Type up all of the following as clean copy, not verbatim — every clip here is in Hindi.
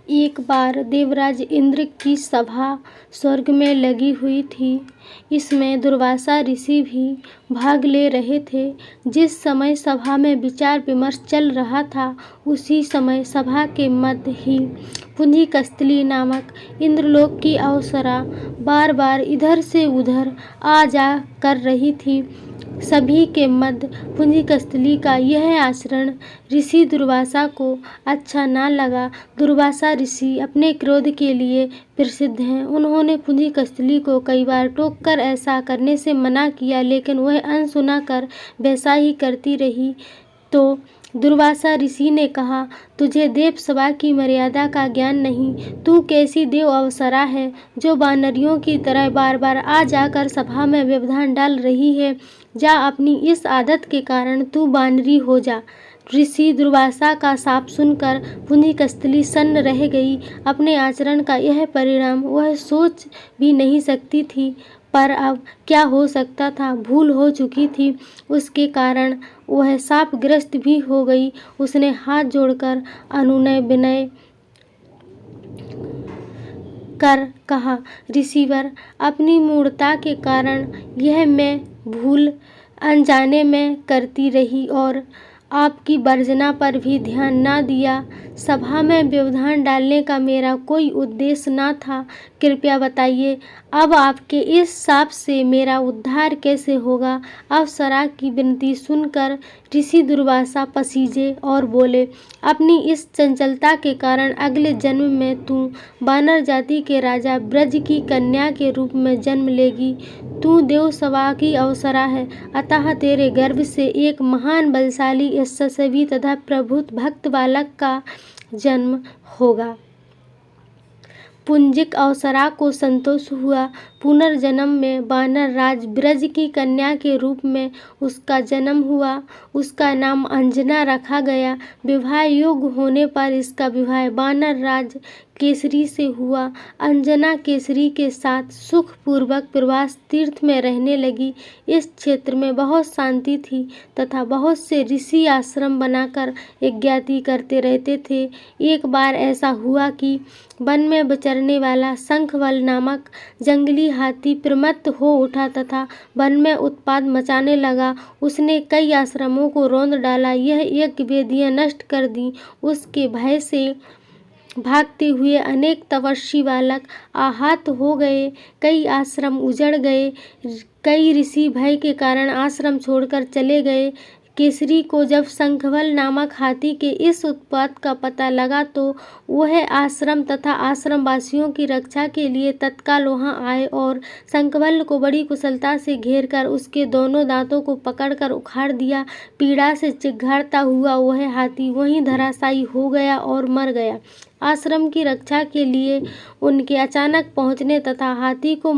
एक बार देवराज इंद्र की सभा स्वर्ग में लगी हुई थी। इसमें दुर्वासा ऋषि भी भाग ले रहे थे। जिस समय सभा में विचार विमर्श चल रहा था, उसी समय सभा के मध्य ही पुंजिकस्थली नामक इंद्रलोक की अप्सरा बार बार इधर से उधर आ जा कर रही थी। सभी के मध्य पुंजिकस्थली का यह आचरण ऋषि दुर्वासा को अच्छा ना लगा। दुर्वासा ऋषि अपने क्रोध के लिए प्रसिद्ध हैं। उन्होंने पुंजिकस्थली को कई बार टोक कर ऐसा करने से मना किया, लेकिन वह अनसुना कर वैसा ही करती रही। तो दुर्वासा ऋषि ने कहा, तुझे देव सभा की मर्यादा का ज्ञान नहीं। तू कैसी देव अप्सरा है जो वानरियों की तरह बार बार आ जाकर सभा में व्यवधान डाल रही है। जा, अपनी इस आदत के कारण तू वानरी हो जा। ऋषि दुर्वासा का शाप सुनकर पुंजिकस्थली सन्न रह गई। अपने आचरण का यह परिणाम वह सोच भी नहीं सकती थी, पर अब क्या हो सकता था। भूल हो चुकी थी, उसके कारण वह शापग्रस्त भी हो गई। उसने हाथ जोड़कर अनुनय विनय कर कहा, ऋषिवर, अपनी मूढ़ता के कारण यह मैं भूल अनजाने में करती रही और आपकी वर्जना पर भी ध्यान ना दिया। सभा में व्यवधान डालने का मेरा कोई उद्देश्य ना था। कृपया बताइए, अब आपके इस शाप से मेरा उद्धार कैसे होगा। अप्सरा की विनती सुनकर ऋषि दुर्वासा पसीजे और बोले, अपनी इस चंचलता के कारण अगले जन्म में तू वानर जाति के राजा ब्रज की कन्या के रूप में जन्म लेगी। तू देवसभा की अप्सरा है, अतः तेरे गर्भ से एक महान बलशाली यशस्वी तथा प्रबुद्ध भक्त बालक का जन्म होगा। पुंजिक अप्सरा को संतोष हुआ। पुनर्जन्म में वानर राज ब्रज की कन्या के रूप में उसका जन्म हुआ। उसका नाम अंजना रखा गया। विवाह योग्य होने पर इसका विवाह वानर राज केसरी से हुआ। अंजना केसरी के साथ सुखपूर्वक प्रवास तीर्थ में रहने लगी। इस क्षेत्र में बहुत शांति थी तथा बहुत से ऋषि आश्रम बनाकर यज्ञादि करते रहते थे। एक बार ऐसा हुआ कि वन में विचरने वाला शंखवल नामक जंगली हाथी प्रमत्त हो उठा तथा वन में उत्पात मचाने लगा। उसने कई आश्रमों को रौंद डाला। यह यज्ञ वेदियां नष्ट कर दी। उसके भय से भागते हुए अनेक तपस्वी बालक आहत हो गए। कई आश्रम उजड़ गए। कई ऋषि भय के कारण आश्रम छोड़कर चले गए। केसरी को जब शंखवल नामक हाथी के इस उत्पात का पता लगा तो वह आश्रम तथा आश्रम वासियों की रक्षा के लिए तत्काल वहां आए और शंखवल को बड़ी कुशलता से घेरकर उसके दोनों दांतों को पकड़कर उखाड़ दिया। पीड़ा से चिघाड़ता हुआ वह हाथी वहीं धराशायी हो गया और मर गया। आश्रम की रक्षा के लिए उनके अचानक पहुंचने तथा हाथी को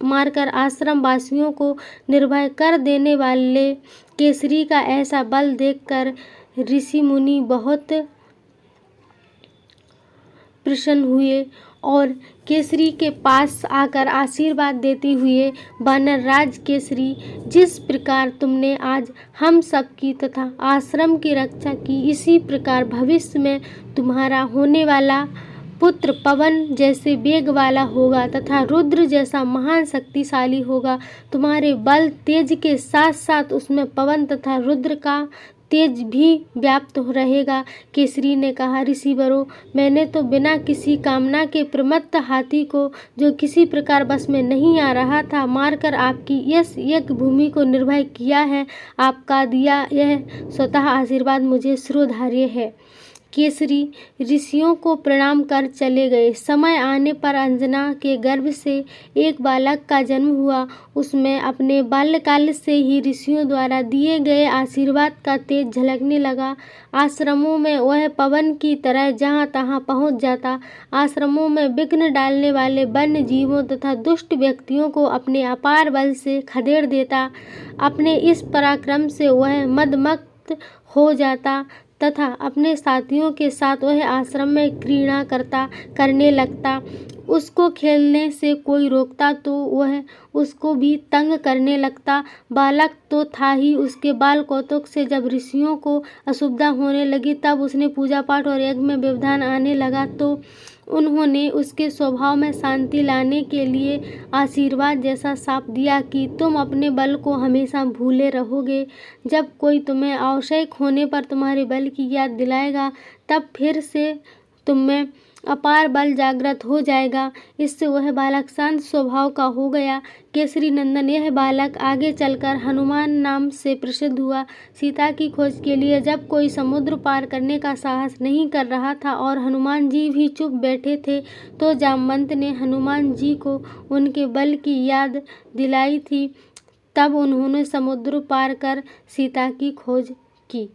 मारकर आश्रम वासियों को निर्भय कर देने वाले केसरी का ऐसा बल देखकर ऋषि मुनि बहुत प्रसन्न हुए और केसरी के पास आकर आशीर्वाद देते हुए, वानर राज केसरी, जिस प्रकार तुमने आज हम सबकी तथा आश्रम की रक्षा की, इसी प्रकार भविष्य में तुम्हारा होने वाला पुत्र पवन जैसे वेग वाला होगा तथा रुद्र जैसा महान शक्तिशाली होगा। तुम्हारे बल तेज के साथ साथ उसमें पवन तथा रुद्र का तेज भी व्याप्त रहेगा। केसरी ने कहा, ऋषिवरों, मैंने तो बिना किसी कामना के प्रमत्त हाथी को, जो किसी प्रकार बस में नहीं आ रहा था, मारकर आपकी इस यज्ञ भूमि को निर्भय किया है। आपका दिया यह स्वतः आशीर्वाद मुझे शिरोधार्य है। केसरी ऋषियों को प्रणाम कर चले गए। समय आने पर अंजना के गर्भ से एक बालक का जन्म हुआ। उसमें अपने बाल्यकाल से ही ऋषियों द्वारा दिए गए आशीर्वाद का तेज झलकने लगा। आश्रमों में वह पवन की तरह जहाँ तहाँ पहुँच जाता। आश्रमों में विघ्न डालने वाले वन्य जीवों तथा दुष्ट व्यक्तियों को अपने अपार बल से खदेड़ देता। अपने इस पराक्रम से वह मदमस्त हो जाता तथा अपने साथियों के साथ वह आश्रम में क्रीड़ा करने लगता। उसको खेलने से कोई रोकता तो वह उसको भी तंग करने लगता। बालक तो था ही, उसके बाल कौतुक से जब ऋषियों को असुविधा होने लगी, तब उसने पूजा पाठ और यज्ञ में व्यवधान आने लगा तो उन्होंने उसके स्वभाव में शांति लाने के लिए आशीर्वाद जैसा शाप दिया कि तुम अपने बल को हमेशा भूले रहोगे। जब कोई तुम्हें आवश्यक होने पर तुम्हारे बल की याद दिलाएगा, तब फिर से तुम्हें अपार बल जागृत हो जाएगा। इससे वह बालक शांत स्वभाव का हो गया। केसरी नंदन यह बालक आगे चलकर हनुमान नाम से प्रसिद्ध हुआ। सीता की खोज के लिए जब कोई समुद्र पार करने का साहस नहीं कर रहा था और हनुमान जी भी चुप बैठे थे, तो जामवंत ने हनुमान जी को उनके बल की याद दिलाई थी। तब उन्होंने समुद्र पार कर सीता की खोज की।